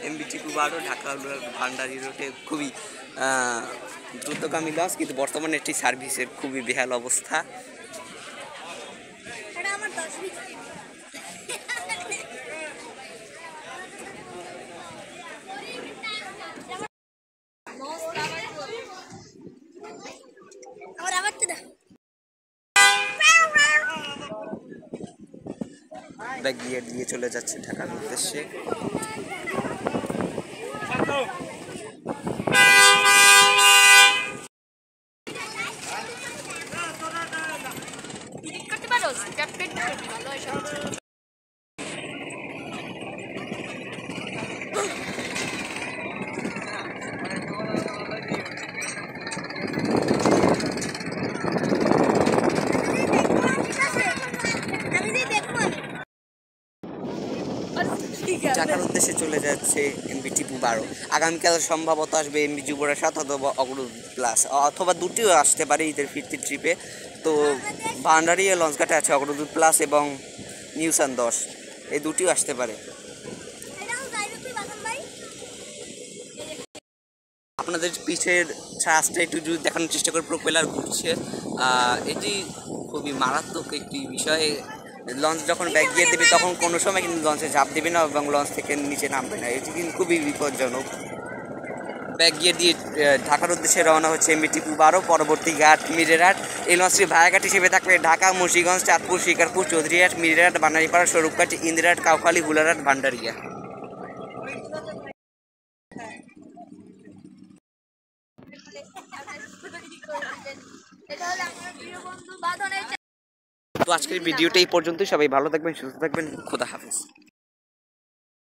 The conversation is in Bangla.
এমবিটি 12 ঢাকা ভান্ডারি রোডে খুবই দ্রুতগামী লঞ্চ, কিন্তু বর্তমানে এটি সার্ভিসের খুবই বেহাল অবস্থা। ব্যাক গিয়ার দিয়ে চলে যাচ্ছে ঢাকার উদ্দেশ্যে। ঢাকার উদ্দেশ্যে চলে যাচ্ছে এমবিটি 12। আগামীকাল সম্ভবত আসবে এমবিটি 7 অথবা অগ্রদূত প্লাস, অথবা দুটিও আসতে পারে ঈদের ফিরতি ট্রিপে। তো ভান্ডারি লঞ্চঘাটে আছে অগ্রদূত প্লাস এবং নিউসান 10, এই দুটিও আসতে পারে। আপনাদের পিছের ছাঁচটা একটু যদি দেখানোর চেষ্টা করে, প্রোপেলার ঘুরছে। এটি খুবই মারাত্মক একটি বিষয়। লঞ্চ যখন ব্যাক গিয়ার দেবে তখন কোনো সময় কিন্তু লঞ্চে ঝাঁপ দেবে না এবং লঞ্চ থেকে নিচে নামবে না, এটি কিন্তু খুবই বিপজ্জনক। ব্যাক গিয়ার দিয়ে ঢাকার উদ্দেশ্যে রওনা হচ্ছে এমবিটি 12। পরবর্তী ঘাট মিরেরহাট। এই লঞ্চটি ভায়াঘাট হিসেবে থাকবে ঢাকা, মুন্সিগঞ্জ, চাঁদপুর, শিকারপুর, চৌধুরীহাট, মিরেরহাট, বানারীপাড়া, স্বরূপকাঠি, ইন্দিরহাট, কাউখালী, হুলারহাট, ভান্ডারিয়া। তো আজকের ভিডিওটা এই পর্যন্তই। সবাই ভালো থাকবেন, সুস্থ থাকবেন। খোদা হাফেজ।